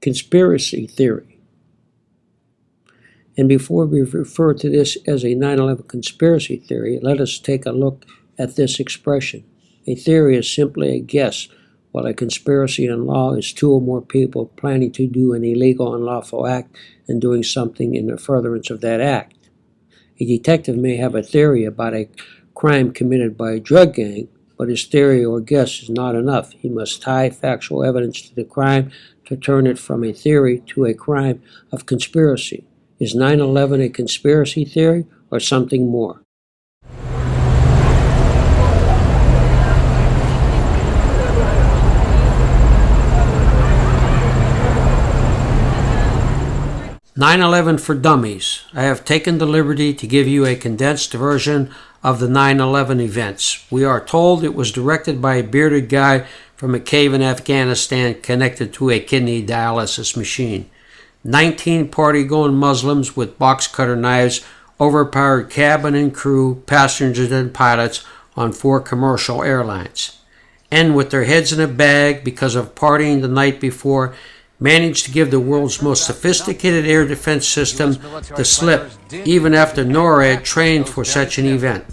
conspiracy theory. And before we refer to this as a 9/11 conspiracy theory, let us take a look at this expression. A theory is simply a guess, while a conspiracy in law is two or more people planning to do an illegal, unlawful act and doing something in the furtherance of that act. A detective may have a theory about a crime committed by a drug gang, but his theory or guess is not enough. He must tie factual evidence to the crime to turn it from a theory to a crime of conspiracy. Is 9/11 a conspiracy theory or something more? "9/11 for Dummies." I have taken the liberty to give you a condensed version of the 9/11 events. We are told it was directed by a bearded guy from a cave in Afghanistan connected to a kidney dialysis machine. 19 party-going Muslims with box cutter knives overpowered cabin and crew, passengers and pilots on 4 commercial airlines. And with their heads in a bag because of partying the night before, managed to give the world's most sophisticated air defense system the slip, even after NORAD trained for such an event.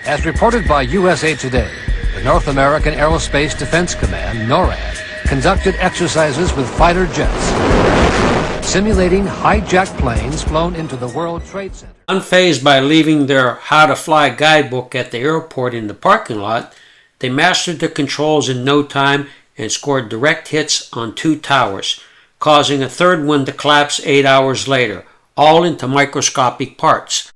As reported by USA Today, the North American Aerospace Defense Command, NORAD, conducted exercises with fighter jets, simulating hijacked planes flown into the World Trade Center. Unfazed by leaving their How to Fly guidebook at the airport in the parking lot, they mastered the controls in no time and scored direct hits on 2 towers, causing a third one to collapse 8 hours later, all into microscopic parts.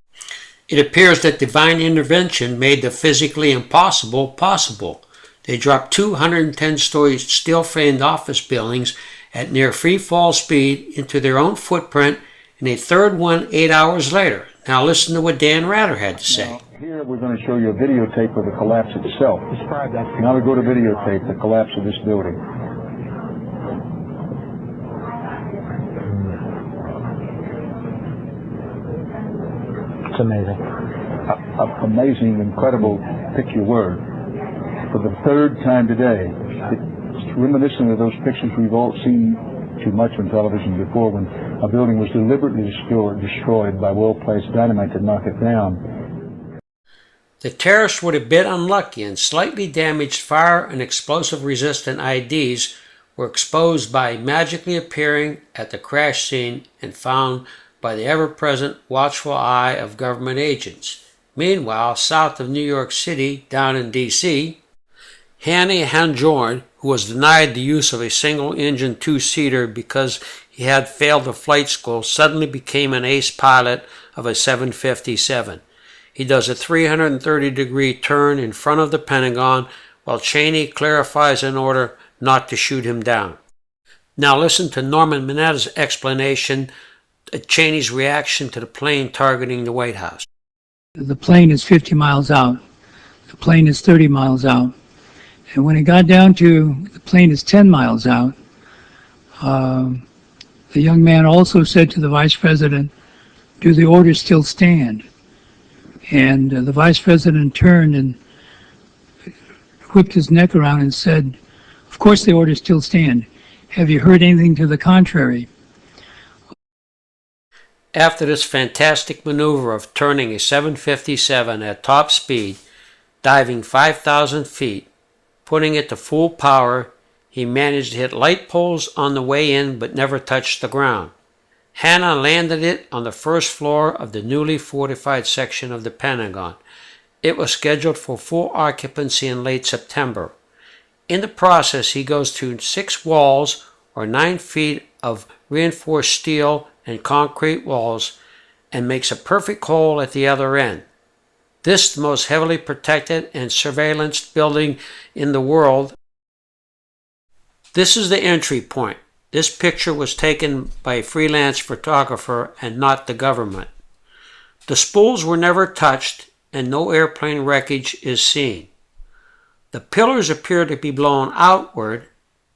It appears that divine intervention made the physically impossible possible. They dropped 210-story steel-framed office buildings at near free-fall speed into their own footprint, and a third one 8 hours later. Now listen to what Dan Ratter had to say. Now, here we're going to show you a videotape of the collapse itself. Describe that. Now we go to videotape, the collapse of this building. It's amazing. Amazing, incredible, pick your word. For the third time today, it's reminiscent of those pictures we've all seen too much on television before, when a building was deliberately destroyed by well-placed dynamite to knock it down. The terrorists were a bit unlucky, and slightly damaged fire and explosive-resistant IDs were exposed by magically appearing at the crash scene and found by the ever-present watchful eye of government agents. Meanwhile, south of New York City, down in D.C., Hanny Hanjorn, who was denied the use of a single-engine 2-seater because he had failed the flight school, suddenly became an ace pilot of a 757. He does a 330-degree turn in front of the Pentagon while Cheney clarifies an order not to shoot him down. Now listen to Norman Minetta's explanation of Cheney's reaction to the plane targeting the White House. The plane is 50 miles out. The plane is 30 miles out. And when it got down to the plane is 10 miles out, the young man also said to the vice president, "Do the orders still stand?" And the vice president turned and whipped his neck around and said, "Of course the orders still stand. Have you heard anything to the contrary?" After this fantastic maneuver of turning a 757 at top speed, diving 5,000 feet, putting it to full power, he managed to hit light poles on the way in but never touched the ground. Hanna landed it on the first floor of the newly fortified section of the Pentagon. It was scheduled for full occupancy in late September. In the process, he goes through 6 walls, or 9 feet of reinforced steel and concrete walls, and makes a perfect hole at the other end. This, the most heavily protected and surveillanced building in the world. This is the entry point. This picture was taken by a freelance photographer and not the government. The spools were never touched, and no airplane wreckage is seen. The pillars appear to be blown outward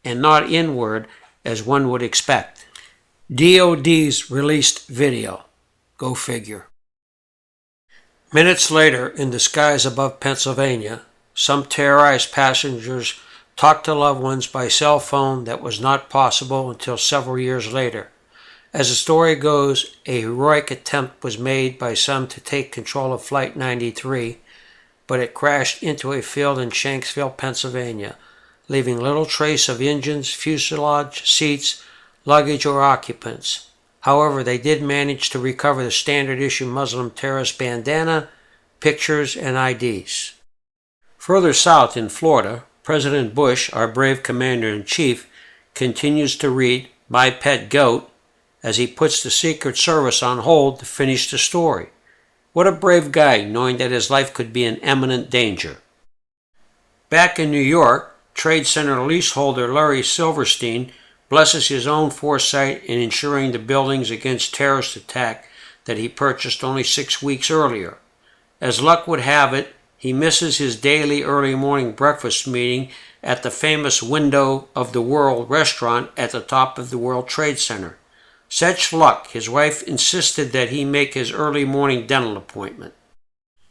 and not inward, as one would expect. DOD's released video. Go figure. Minutes later, in the skies above Pennsylvania, some terrorized passengers talk to loved ones by cell phone that was not possible until several years later. As the story goes, a heroic attempt was made by some to take control of Flight 93, but it crashed into a field in Shanksville, Pennsylvania, leaving little trace of engines, fuselage, seats, luggage, or occupants. However, they did manage to recover the standard issue Muslim terrorist bandana, pictures, and IDs. Further south in Florida, President Bush, our brave commander-in-chief, continues to read My Pet Goat as he puts the Secret Service on hold to finish the story. What a brave guy, knowing that his life could be in imminent danger. Back in New York, Trade Center leaseholder Larry Silverstein blesses his own foresight in ensuring the buildings against terrorist attack that he purchased only 6 weeks earlier. As luck would have it, he misses his daily early morning breakfast meeting at the famous Window of the World restaurant at the top of the World Trade Center. Such luck, his wife insisted that he make his early morning dental appointment.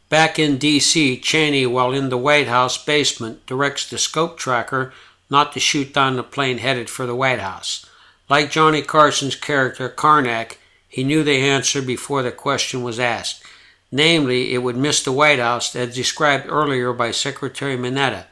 Back in D.C., Cheney, while in the White House basement, directs the scope tracker not to shoot down the plane headed for the White House. Like Johnny Carson's character, Karnak, he knew the answer before the question was asked. Namely, it would miss the White House as described earlier by Secretary Mineta.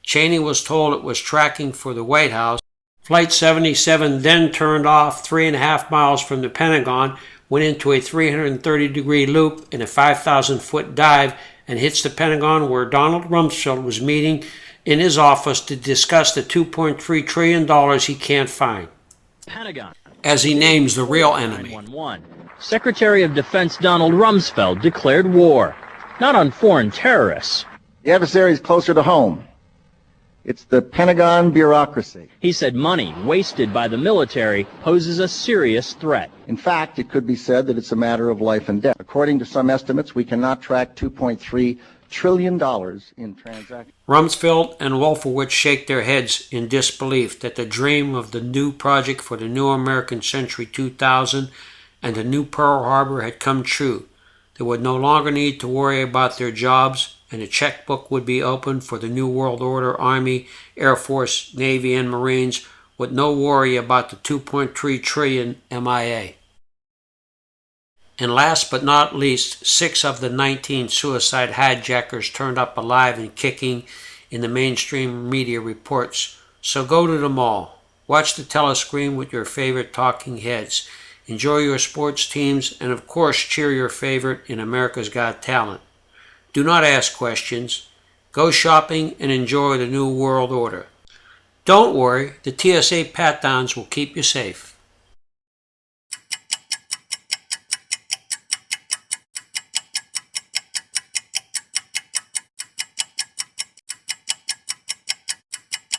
Cheney was told it was tracking for the White House. Flight 77 then turned off 3.5 miles from the Pentagon, went into a 330-degree loop in a 5,000-foot dive, and hits the Pentagon where Donald Rumsfeld was meeting in his office to discuss the $2.3 trillion he can't find. Pentagon. As he names the real enemy. 911. Secretary of Defense Donald Rumsfeld declared war, not on foreign terrorists. The adversary is closer to home. It's the Pentagon bureaucracy. He said money wasted by the military poses a serious threat. In fact, it could be said that it's a matter of life and death. According to some estimates, we cannot track $2.3 trillion in transactions. Rumsfeld and Wolfowitz shake their heads in disbelief that the dream of the new project for the new American Century 2000 and the new Pearl Harbor had come true. They would no longer need to worry about their jobs, and a checkbook would be opened for the New World Order Army, Air Force, Navy, and Marines, with no worry about the $2.3 trillion MIA. And last but not least, 6 of the 19 suicide hijackers turned up alive and kicking in the mainstream media reports. So go to the mall, watch the telescreen with your favorite talking heads, enjoy your sports teams, and of course cheer your favorite in America's Got Talent. Do not ask questions. Go shopping and enjoy the New World Order. Don't worry, the TSA pat-downs will keep you safe.